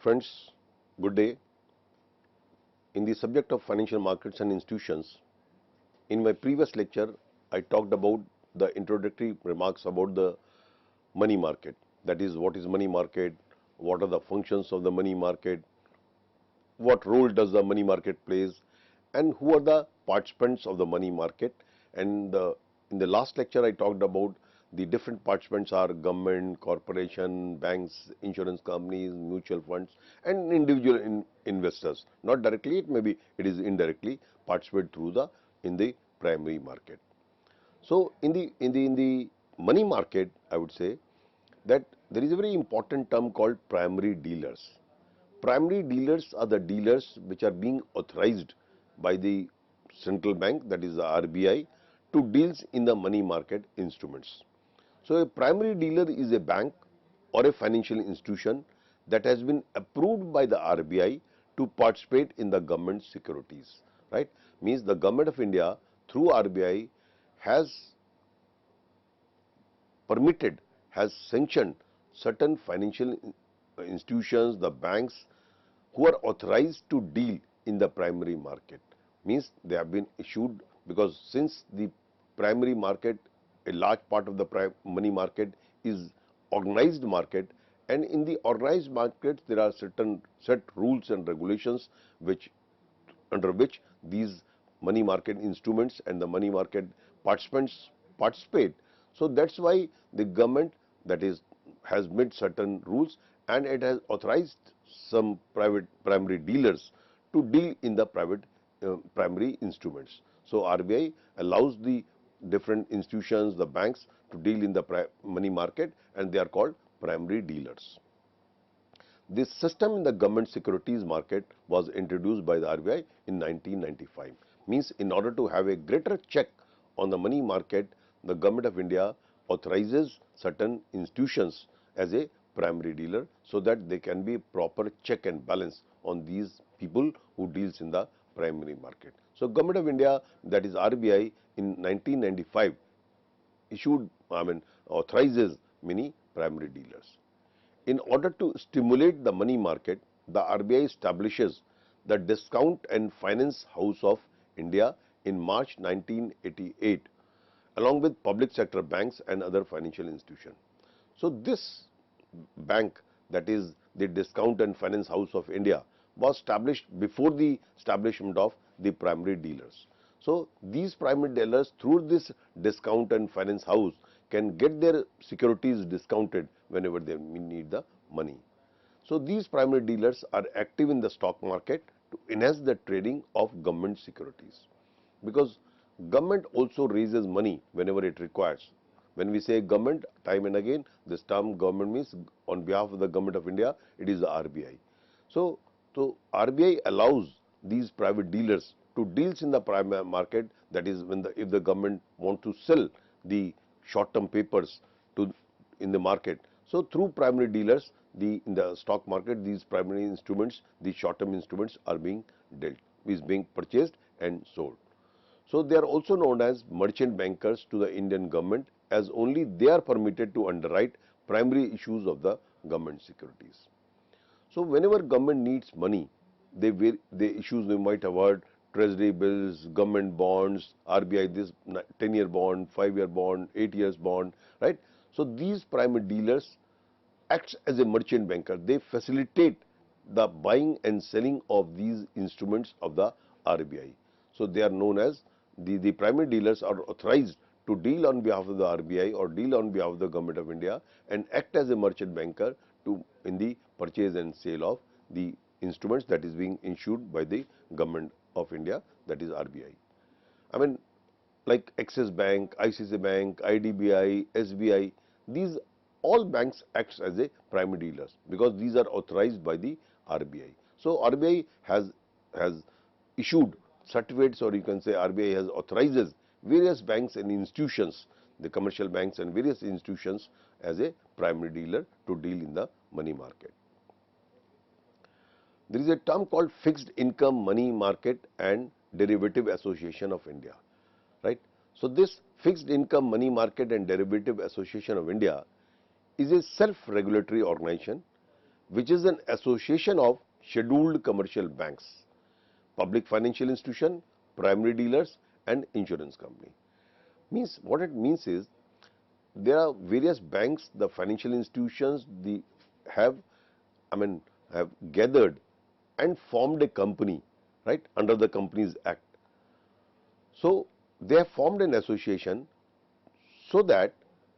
friends, good day. In the subject of financial markets and institutions, in my previous lecture, I talked about the introductory remarks about the money market. That is, what is money market, what are the functions of the money market, what role does the money market plays, and who are the participants of the money market. And in the last lecture, I talked about the different participants are government, corporation, banks, insurance companies, mutual funds, and individual investors. Not directly, it is indirectly participate through in the primary market. So in the money market, I would say that there is a very important term called primary dealers. Primary dealers are the dealers which are being authorized by the central bank, that is the RBI, to deals in the money market instruments. So a primary dealer is a bank or a financial institution that has been approved by the RBI to participate in the government securities, right? Means the government of India through RBI has permitted, has sanctioned certain financial institutions, the banks who are authorized to deal in the primary market. Means they have been issued, because since the primary market, a large part of the money market is organized market, and in the organized market there are certain set rules and regulations under which these money market instruments and the money market participants participate. So that's why the government, that is, has made certain rules, and it has authorized some private primary dealers to deal in the primary instruments. So RBI allows the different institutions, the banks, to deal in the money market, and they are called primary dealers. This system in the government securities market was introduced by the RBI in 1995. Means in order to have a greater check on the money market, the government of India authorizes certain institutions as a primary dealer, so that there can be proper check and balance on these people who deals in the primary market. So government of India, that is RBI, in 1995 authorizes many primary dealers. In order to stimulate the money market, the RBI establishes the Discount and Finance House of India in March 1988, along with public sector banks and other financial institutions. So this bank, that is the Discount and Finance House of India, was established before the establishment of the primary dealers. So these primary dealers, through this Discount and Finance House, can get their securities discounted whenever they need the money. So these primary dealers are active in the stock market to enhance the trading of government securities, because government also raises money whenever it requires. When we say government, time and again, this term government means on behalf of the government of India, it is the RBI. So RBI allows these private dealers to deals in the primary market, that is, if the government want to sell the short-term papers in the market. So through primary dealers, in the stock market, these primary instruments, these short-term instruments are being purchased and sold. So they are also known as merchant bankers to the Indian government, as only they are permitted to underwrite primary issues of the government securities. So whenever government needs money, they issues, we might have heard, treasury bills, government bonds, RBI this 10-year bond, 5-year bond, 8 years bond, right? So these primary dealers acts as a merchant banker. They facilitate the buying and selling of these instruments of the RBI. So they are known as the primary dealers are authorized to deal on behalf of the RBI or deal on behalf of the government of India and act as a merchant banker in the purchase and sale of the instruments that is being issued by the government of India, that is RBI. I mean, like Axis Bank, ICICI Bank, IDBI, SBI, these all banks acts as a primary dealers because these are authorized by the RBI. So RBI has issued certificates, or you can say RBI has authorizes various banks and institutions, the commercial banks and various institutions, as a primary dealer to deal in the money market. There is a term called Fixed Income Money Market and Derivative Association of India, right? So this Fixed Income Money Market and Derivative Association of India is a self-regulatory organization which is an association of scheduled commercial banks, public financial institution, primary dealers and insurance company. Means what it means is there are various banks, the financial institutions, the have have gathered and formed a company, right, under the Companies Act. So they have formed an association so that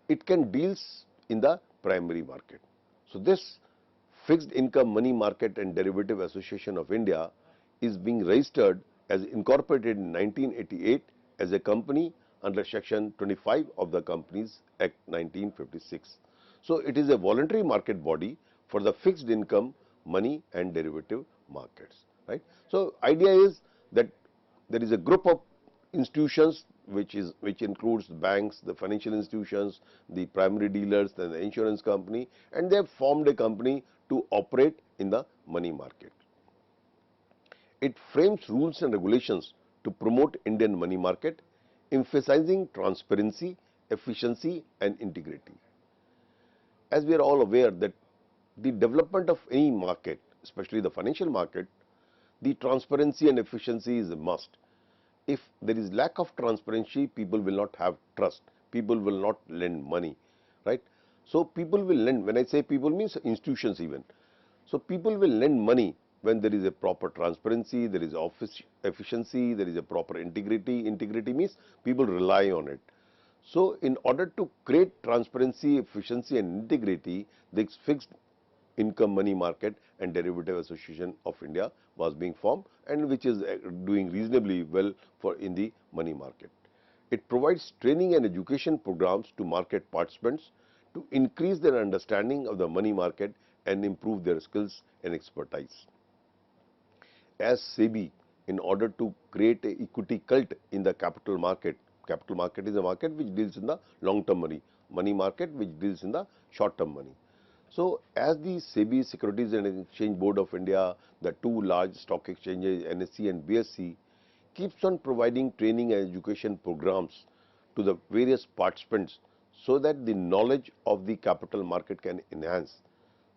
it can deals in the primary market. So this Fixed Income Money Market and Derivative Association of India is being registered as incorporated in 1988 as a company under section 25 of the Companies Act 1956. So it is a voluntary market body for the fixed income money and derivative markets, right. So idea is that there is a group of institutions which includes banks, the financial institutions, the primary dealers, then the insurance company, and they have formed a company to operate in the money market. It frames rules and regulations to promote Indian money market, emphasizing transparency, efficiency and integrity. As we are all aware that the development of any market, especially the financial market, the transparency and efficiency is a must. If there is lack of transparency, people will not have trust, people will not lend money, right. So people will lend, when I say people means institutions even. So people will lend money when there is a proper transparency, there is efficiency, there is a proper integrity. Integrity means people rely on it. So in order to create transparency, efficiency and integrity, the Fixed Income Money Market and Derivative Association of India was being formed, and which is doing reasonably well for in the money market. It provides training and education programs to market participants to increase their understanding of the money market and improve their skills and expertise. As SEBI, in order to create a equity cult in the capital market is a market which deals in the long-term money market which deals in the short-term money. So as the SEBI, Securities and Exchange Board of India, the two large stock exchanges, NSE and BSE, keeps on providing training and education programs to the various participants so that the knowledge of the capital market can enhance.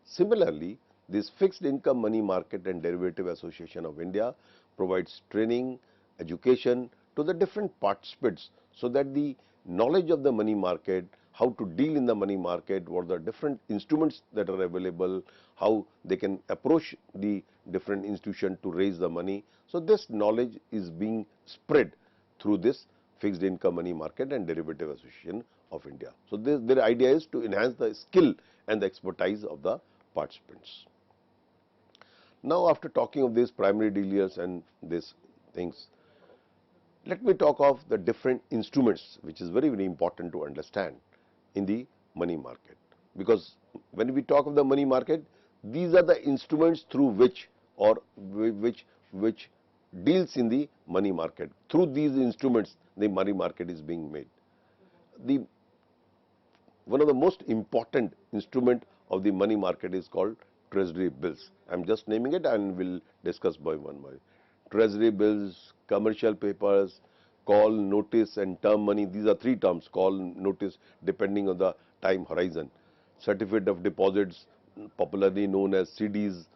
Similarly, this Fixed Income Money Market and Derivative Association of India provides training, education to the different participants so that the knowledge of the money market, how to deal in the money market, what are the different instruments that are available, how they can approach the different institution to raise the money. So this knowledge is being spread through this Fixed Income Money Market and Derivative Association of India. So their idea is to enhance the skill and the expertise of the participants. Now after talking of these primary dealers and these things, let me talk of the different instruments which is very, very important to understand in the money market, because when we talk of the money market, these are the instruments through which or which deals in the money market. Through these instruments the money market is being made. One of the most important instrument of the money market is called treasury bills. I am just naming it and will discuss by one by. Treasury bills, commercial papers, call, notice and term money. These are three terms: call, notice, depending on the time horizon. Certificate of deposits, popularly known as CDs,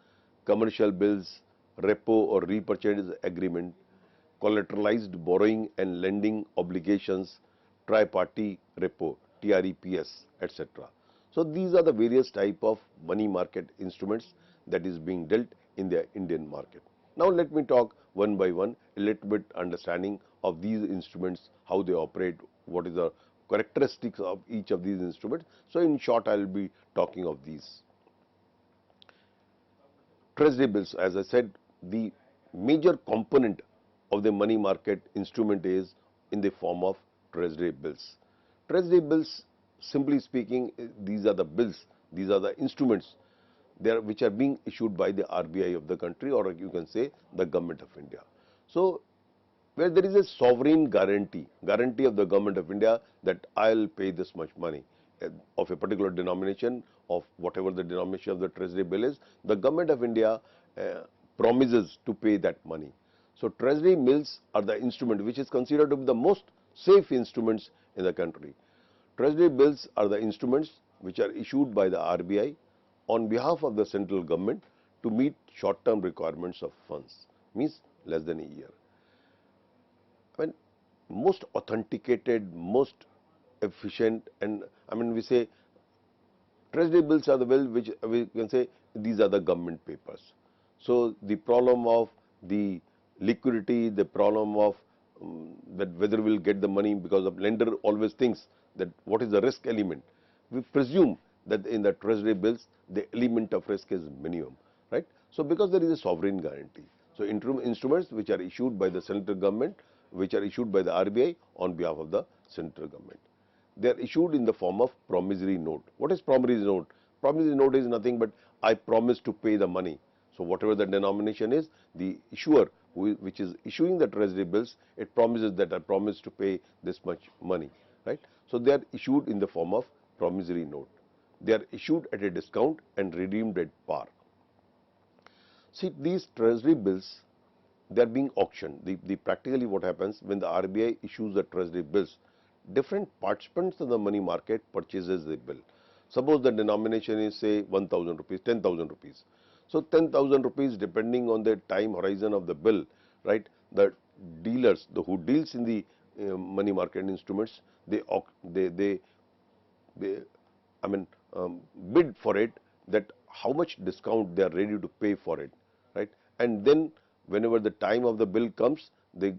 commercial bills, repo or repurchase agreement, collateralized borrowing and lending obligations, triparty repo, TREPS, etc. So these are the various type of money market instruments that is being dealt in the Indian market. Now let me talk one by one, a little bit understanding of these instruments, how they operate, what is the characteristics of each of these instruments. So in short, I will be talking of these. Treasury bills, as I said, the major component of the money market instrument is in the form of treasury bills. Treasury bills, simply speaking, these are the bills, these are the instruments which are being issued by the RBI of the country, or you can say the Government of India. So where there is a sovereign guarantee of the Government of India that I will pay this much money of a particular denomination, of whatever the denomination of the treasury bill is, the Government of India promises to pay that money. So treasury bills are the instrument which is considered to be the most safe instruments in the country. Treasury bills are the instruments which are issued by the RBI on behalf of the central government to meet short-term requirements of funds, means less than a year. I mean, most authenticated, most efficient, and I mean, we say treasury bills are the well which we can say these are the government papers. So the problem of the liquidity, the problem of that whether we'll get the money, because the lender always thinks that what is the risk element. We presume that in the treasury bills the element of risk is minimum, right? So because there is a sovereign guarantee. So instruments which are issued by the central government, which are issued by the RBI on behalf of the central government. They are issued in the form of promissory note. What is promissory note? Promissory note is nothing but I promise to pay the money. So whatever the denomination is, the issuer which is issuing the treasury bills, it promises that I promise to pay this much money, right? So they are issued in the form of promissory note. They are issued at a discount and redeemed at par. See, these treasury bills, they are being auctioned. The practically what happens when the RBI issues the treasury bills, different participants in the money market purchases the bill. Suppose the denomination is say 1000 rupees, 10,000 rupees. So 10,000 rupees, depending on the time horizon of the bill, right? The dealers, who deals in the money market instruments, they I mean bid for it, that how much discount they are ready to pay for it, right? And then whenever the time of the bill comes, it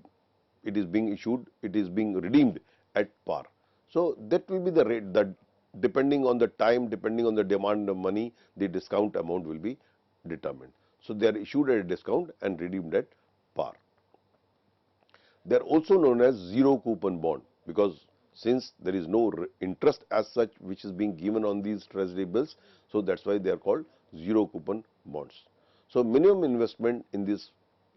is being issued, it is being redeemed at par. So that will be the rate, that depending on the time, depending on the demand of money, the discount amount will be determined. So they are issued at a discount and redeemed at par. They are also known as zero coupon bond, because since there is no interest as such which is being given on these treasury bills, so that's why they are called zero coupon bonds. So minimum investment in this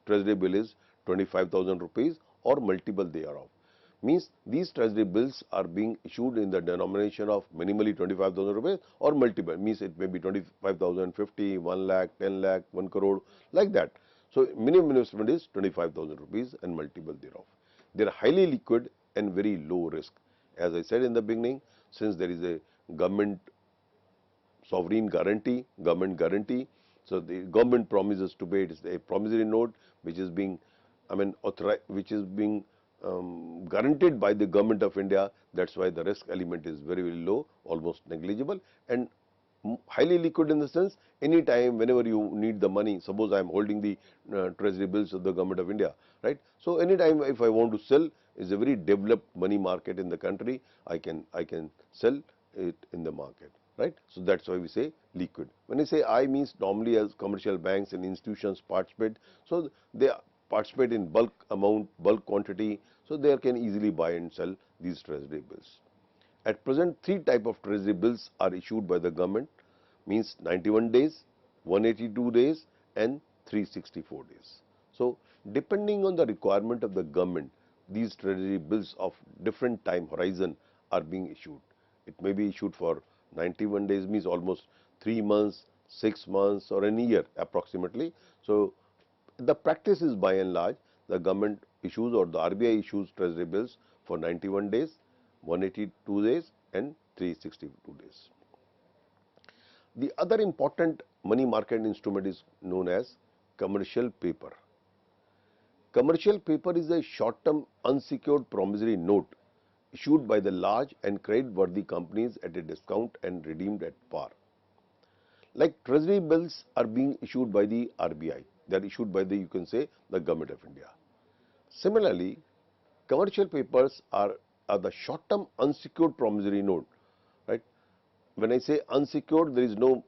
treasury bill is 25,000 rupees or multiple thereof. Means these treasury bills are being issued in the denomination of minimally 25,000 rupees or multiple, means it may be 25,000, 50, 1 lakh, 10 lakh, 1 crore, like that. So minimum investment is 25,000 rupees and multiple thereof. They are highly liquid and very low risk. As I said in the beginning, since there is a government sovereign guarantee, government guarantee, so the government promises to pay. It is a promissory note which is being, I mean, which is being guaranteed by the government of India. That's why the risk element is very, very low, almost negligible, and highly liquid in the sense any time whenever you need the money. Suppose I am holding the treasury bills of the government of India, right? So anytime if I want to sell, is a very developed money market in the country, I can sell it in the market, right? So that's why we say liquid. When I say I, means normally as commercial banks and institutions participate, so they participate in bulk amount, bulk quantity, so they can easily buy and sell these treasury bills. At present, three types of treasury bills are issued by the government, means 91 days, 182 days and 364 days. So depending on the requirement of the government, these treasury bills of different time horizon are being issued. It may be issued for 91 days, means almost 3 months, 6 months or a year approximately. So the practice is by and large the government issues or the RBI issues treasury bills for 91 days, 182 days and 362 days. The other important money market instrument is known as commercial paper. Commercial paper is a short-term unsecured promissory note issued by the large and credit-worthy companies at a discount and redeemed at par. Like treasury bills are being issued by the RBI, they are issued by the, you can say, the government of India. Similarly, commercial papers are the short-term unsecured promissory note, right? When I say unsecured, there is no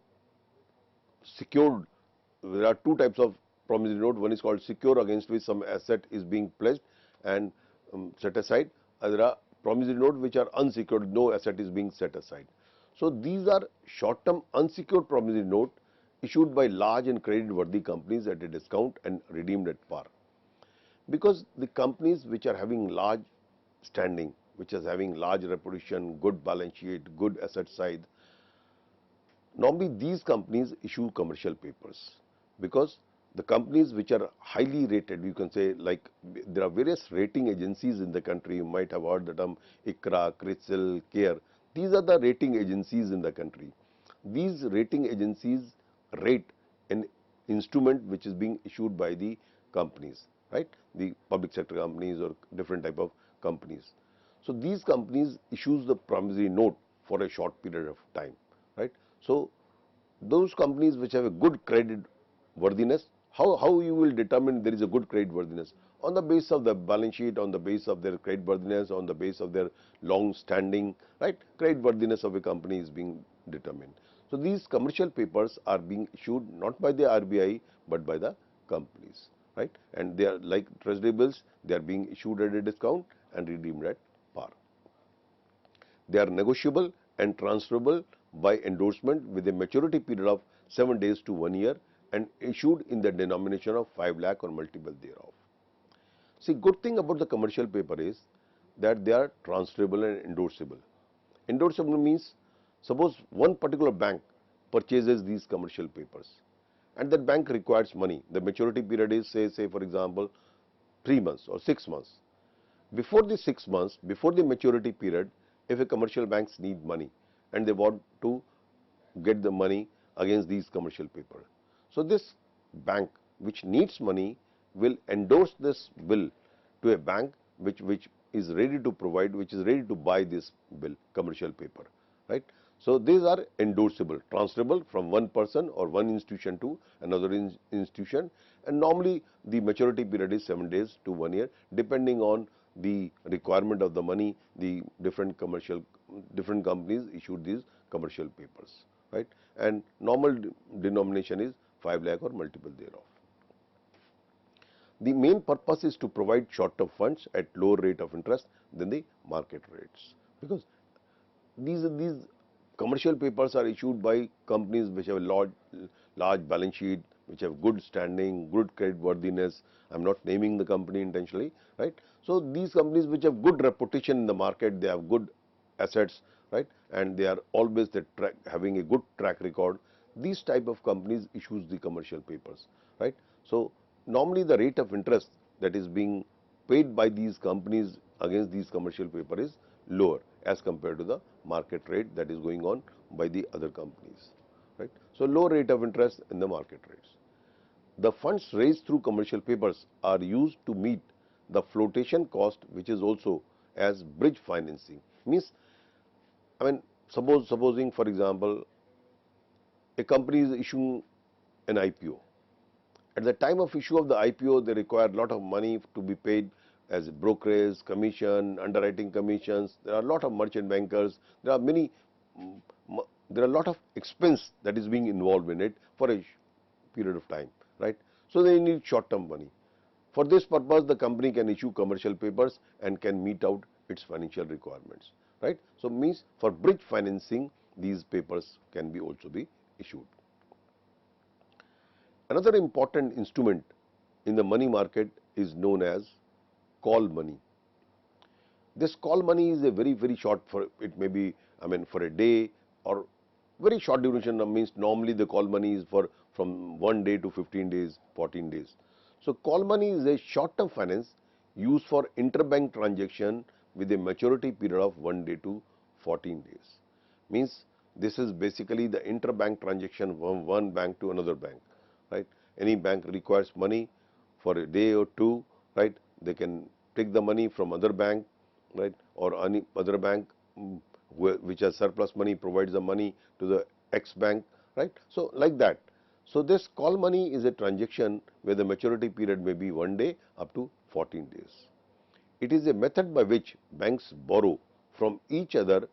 secured. There are two types of promissory note. One is called secure, against which some asset is being pledged and set aside. There are promissory note which are unsecured, no asset is being set aside. So these are short-term unsecured promissory note issued by large and credit-worthy companies at a discount and redeemed at par. Because the companies which are having large standing, which is having large reputation, good balance sheet, good asset side, normally these companies issue commercial papers, because the companies which are highly rated, you can say, like there are various rating agencies in the country. You might have heard the term ICRA, CRISIL, CARE. These are the rating agencies in the country. these rating agencies rate an instrument which is being issued by the companies, right? The public sector companies or different type of companies. So these companies issues the promissory note for a short period of time, right? So those companies which have a good credit worthiness, how you will determine there is a good credit worthiness? On the basis of the balance sheet, on the basis of their credit worthiness, on the basis of their long standing, right? Credit worthiness of a company is being determined. So these commercial papers are being issued not by the RBI but by the companies, right? And they are like treasury bills, they are being issued at a discount and redeemed at par. They are negotiable and transferable by endorsement with a maturity period of 7 days to 1 year and issued in the denomination of 5 lakh or multiple thereof. See, good thing about the commercial paper is that they are transferable and endorsable. Endorsable means suppose one particular bank purchases these commercial papers and that bank requires money. The maturity period is say for example 3 months or 6 months. Before the 6 months, before the maturity period, if a commercial banks need money and they want to get the money against these commercial paper. So this bank which needs money will endorse this bill to a bank which is ready to provide, which is ready to buy this bill, commercial paper, right? So these are endorsable, transferable from one person or one institution to another institution, and normally the maturity period is 7 days to 1 year depending on the requirement of the money. The different companies issue these commercial papers, right? And normal denomination is 5 lakh or multiple thereof. The main purpose is to provide short-term funds at lower rate of interest than the market rates, because these commercial papers are issued by companies which have a large balance sheet, which have good standing, good credit worthiness. I am not naming the company intentionally, right? So these companies which have good reputation in the market, they have good assets, right? And they are always having a good track record. These type of companies issues the commercial papers, right? So normally the rate of interest that is being paid by these companies against these commercial paper is lower as compared to the market rate that is going on by the other companies, right? So low rate of interest in the market rates. The funds raised through commercial papers are used to meet the flotation cost, which is also as bridge financing. Means, I mean, supposing for example, a company is issuing an IPO. At the time of issue of the IPO, they require a lot of money to be paid as brokerage, commission, underwriting commissions. There are a lot of merchant bankers. There are a lot of expense that is being involved in it for a period of time, right? So they need short-term money. For this purpose, the company can issue commercial papers and can meet out its financial requirements, right? So means for bridge financing, these papers can be also be issued. Another important instrument in the money market is known as call money. This call money is a very short, for it may be, I mean, for a day or very short duration. Means normally the call money is for from 1 day to 15 days, 14 days. So call money is a short-term finance used for interbank transaction with a maturity period of 1 day to 14 days. Means this is basically the interbank transaction from one bank to another bank, right? Any bank requires money for a day or two, right? They can take the money from other bank, right? Or any other bank which has surplus money provides the money to the X bank, right? So like that. So this call money is a transaction where the maturity period may be 1 day up to 14 days. It is a method by which banks borrow from each other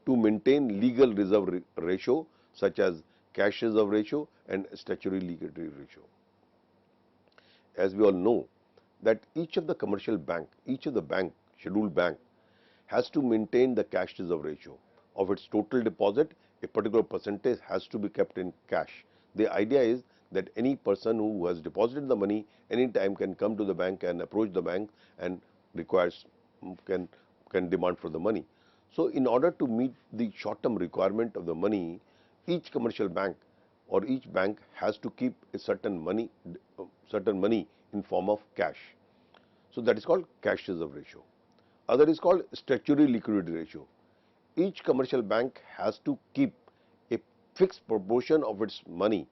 to maintain legal reserve ratio such as cash reserve ratio and statutory liquidity ratio. As we all know that each of the commercial bank, each of the bank, scheduled bank has to maintain the cash reserve ratio of its total deposit. A particular percentage has to be kept in cash. The idea is that any person who has deposited the money anytime can come to the bank and approach the bank and requires can demand for the money. So in order to meet the short-term requirement of the money, each commercial bank or each bank has to keep a certain money in form of cash. So that is called cash reserve ratio. Other is called statutory liquidity ratio. Each commercial bank has to keep a fixed proportion of its money,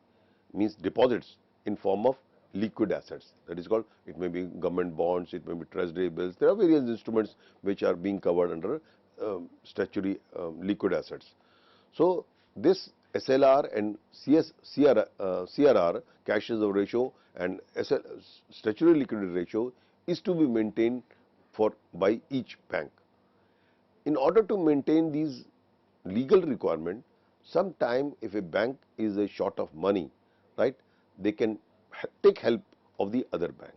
means deposits, in form of liquid assets. That is called, it may be government bonds, it may be treasury bills. There are various instruments which are being covered under statutory liquid assets. So this SLR and CRR, cash reserve ratio, and statutory liquidity ratio is to be maintained by each bank. In order to maintain these legal requirement, sometime if a bank is a short of money, right, they can take help of the other bank.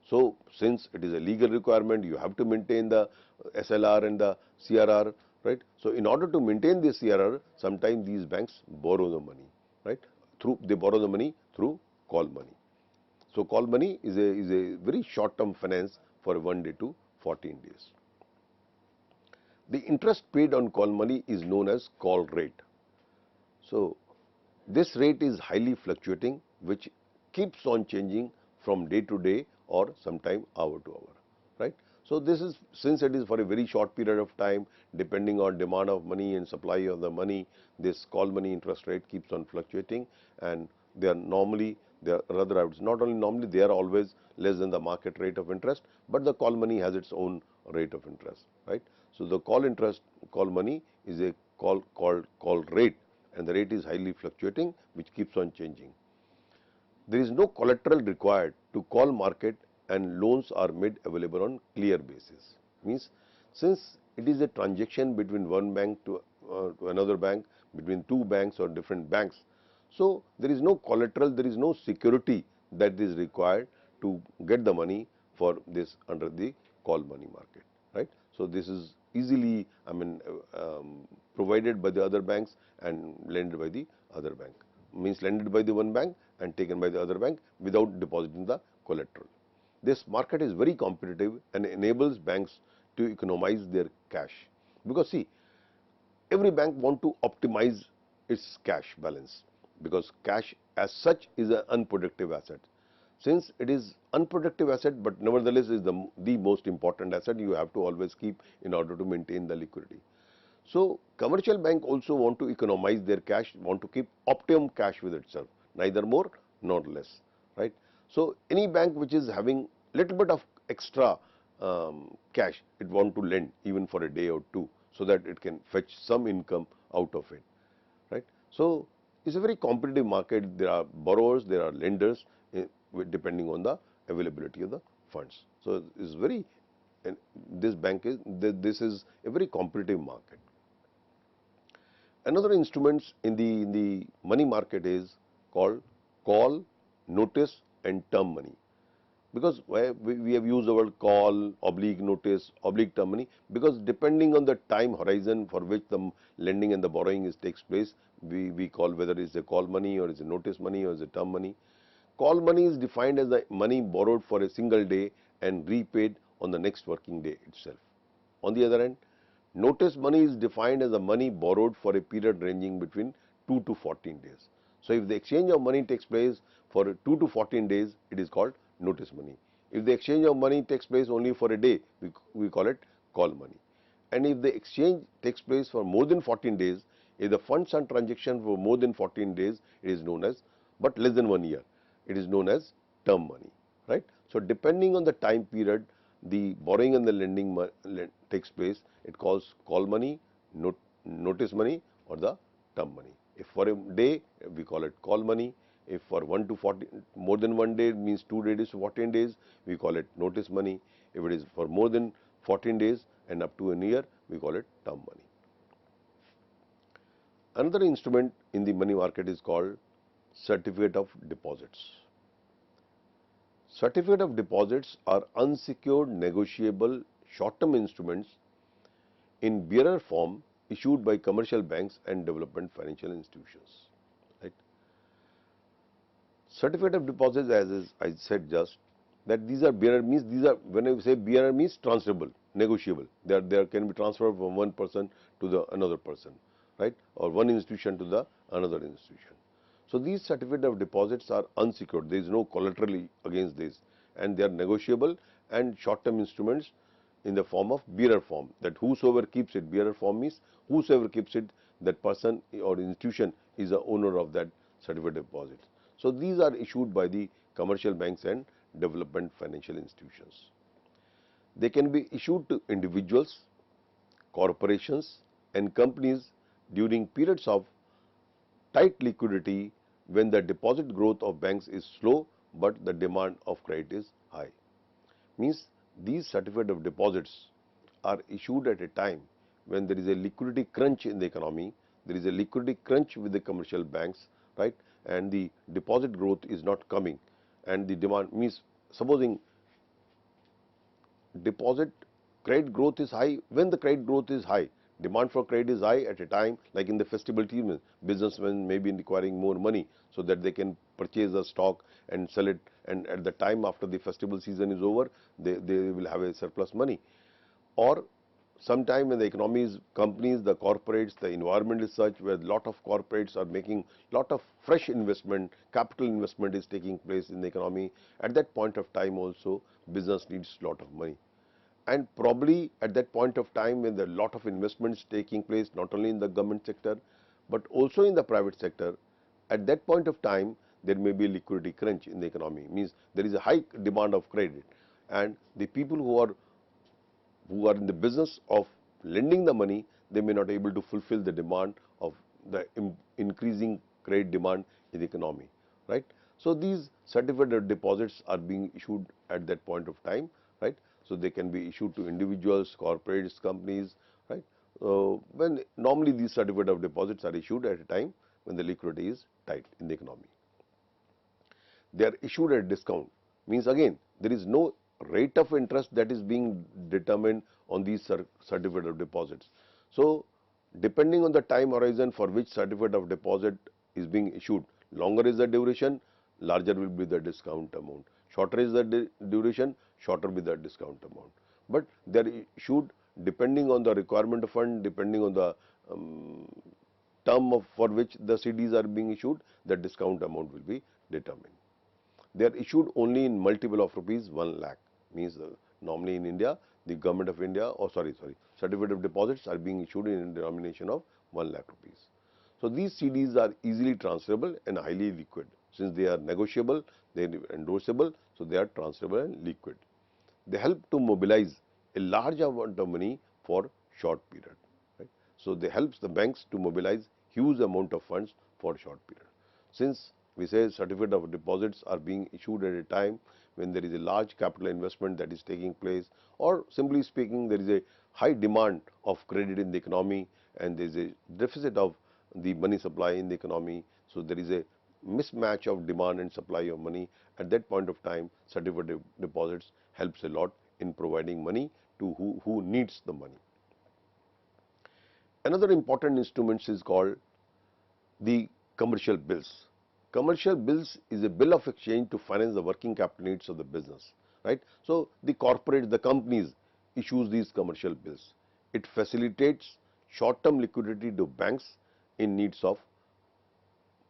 So since it is a legal requirement, you have to maintain the SLR and the CRR, right. So in order to maintain the CRR, sometimes these banks borrow the money, right, they borrow the money through call money. So call money is a very short term finance for 1 day to 14 days. The interest paid on call money is known as call rate. So this rate is highly fluctuating, which keeps on changing from day to day or sometime hour to hour, right. So this is, since it is for a very short period of time, depending on demand of money and supply of the money, this call money interest rate keeps on fluctuating, and they are normally, they are rather, I would say, not only normally, they are always less than the market rate of interest, but the call money has its own rate of interest, right. So the call money is a call rate, and the rate is highly fluctuating, which keeps on changing. There is no collateral required to call market, and loans are made available on clear basis. Means, since it is a transaction between one bank to another bank, between two banks or different banks, so there is no collateral, there is no security that is required to get the money for this under the call money market, right. So this is easily, provided by the other banks and lent by the other bank, means lended by the one bank and taken by the other bank without depositing the collateral. This market is very competitive and enables banks to economize their cash, because see, every bank want to optimize its cash balance, because cash as such is an unproductive asset. Since it is unproductive asset, but nevertheless is the most important asset you have to always keep in order to maintain the liquidity. So commercial bank also want to economize their cash, want to keep optimum cash with itself, neither more nor less, right. So any bank which is having little bit of extra cash, it want to lend even for a day or two, so that it can fetch some income out of it, right. So it's a very competitive market. There are borrowers, there are lenders, depending on the availability of the funds. So it's very, and this is a very competitive market. Another instruments in the money market is called call, notice, and term money. Because we have used the word call, oblique notice, oblique term money, because depending on the time horizon for which the lending and the borrowing takes place, we call whether it's a call money or it's a notice money or it's a term money. Call money is defined as the money borrowed for a single day and repaid on the next working day itself. On the other hand, notice money is defined as the money borrowed for a period ranging between 2 to 14 days. So if the exchange of money takes place for 2 to 14 days, it is called notice money. If the exchange of money takes place only for a day, we call it call money. And if the exchange takes place for more than 14 days, if the funds are transaction for more than 14 days, it is known as, but less than 1 year, it is known as term money, right. So depending on the time period the borrowing and the lending takes place, it calls call money, notice money, or the term money. If for a day, we call it call money. If for 1 to 14, more than 1 day, means 2 days to 14 days, we call it notice money. If it is for more than 14 days and up to a year, we call it term money. Another instrument in the money market is called certificate of deposits. Certificate of deposits are unsecured, negotiable, short-term instruments in bearer form issued by commercial banks and development financial institutions. Right? Certificate of deposits, as I said just, that these are bearer means, these are, when I say bearer means transferable, negotiable. There can be transferred from one person to the another person, right, or one institution to the another institution. So these certificate of deposits are unsecured. There is no collateral against this, and they are negotiable and short-term instruments in the form of bearer form. That whosoever keeps it, bearer form means whosoever keeps it, that person or institution is the owner of that certificate of deposits. So these are issued by the commercial banks and development financial institutions. They can be issued to individuals, corporations and companies during periods of tight liquidity when the deposit growth of banks is slow but the demand of credit is high. Means these certificate of deposits are issued at a time when there is a liquidity crunch in the economy, there is a liquidity crunch with the commercial banks, right, and the deposit growth is not coming, and the demand means supposing deposit credit growth is high. When the credit growth is high, demand for credit is high at a time like in the festival season, businessmen may be requiring more money so that they can purchase the stock and sell it, and at the time after the festival season is over, they will have a surplus money. Or sometime when the economy is, companies, the corporates, the environment is such where a lot of corporates are making lot of fresh investment, capital investment is taking place in the economy. At that point of time also business needs lot of money. And probably at that point of time when there are lot of investments taking place not only in the government sector but also in the private sector, at that point of time there may be a liquidity crunch in the economy, means there is a high demand of credit, and the people who are in the business of lending the money, they may not be able to fulfill the demand of the increasing credit demand in the economy, right. So these certificate of deposits are being issued at that point of time, right. So they can be issued to individuals, corporates, companies, right. When normally these certificate of deposits are issued at a time when the liquidity is tight in the economy. They are issued at discount, means again there is no rate of interest that is being determined on these certificate of deposits. So depending on the time horizon for which certificate of deposit is being issued, longer is the duration, larger will be the discount amount. Shorter is the duration, shorter will be the discount amount. But they are issued depending on the requirement of fund, depending on the term for which the CDs are being issued, the discount amount will be determined. They are issued only in multiple of rupees 1 lakh, means normally in India the government of India, certificate of deposits are being issued in a denomination of 1 lakh rupees. So these CDs are easily transferable and highly liquid. Since they are negotiable, they are endorsable, so they are transferable and liquid. They help to mobilize a large amount of money for short period, right. So they helps the banks to mobilize huge amount of funds for short period. Since we say certificate of deposits are being issued at a time when there is a large capital investment that is taking place, or simply speaking there is a high demand of credit in the economy and there is a deficit of the money supply in the economy. So there is a mismatch of demand and supply of money. At that point of time, certificate of deposits helps a lot in providing money to who needs the money. Another important instrument is called the commercial bills. Commercial bills is a bill of exchange to finance the working capital needs of the business, right. So the corporate, the companies issues these commercial bills. It facilitates short term liquidity to banks in needs of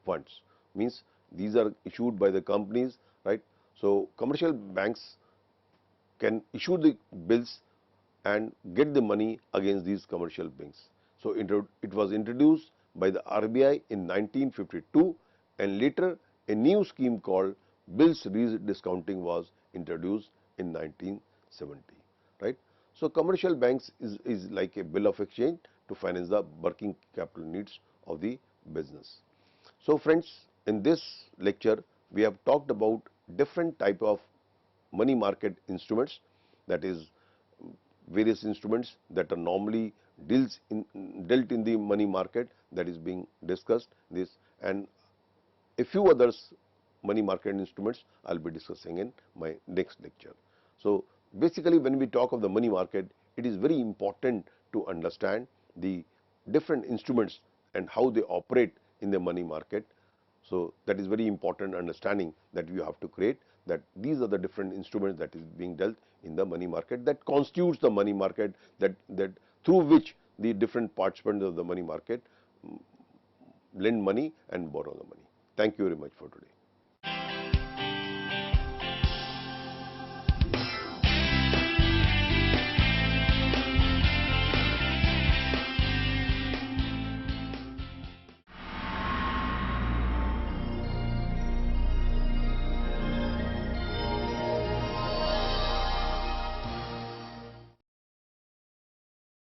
funds, means these are issued by the companies, right. So commercial banks can issue the bills and get the money against these commercial banks. So it was introduced by the RBI in 1952, and later a new scheme called bills rediscounting was introduced in 1970, right. So commercial banks is like a bill of exchange to finance the working capital needs of the business. So friends, in this lecture we have talked about different type of money market instruments, that is various instruments that are normally dealt in the money market, that is being discussed this, and a few others money market instruments I will be discussing in my next lecture. So basically when we talk of the money market, it is very important to understand the different instruments and how they operate in the money market. So that is very important understanding that you have to create, that these are the different instruments that is being dealt in the money market, that constitutes the money market, that through which the different participants of the money market lend money and borrow the money. Thank you very much for today.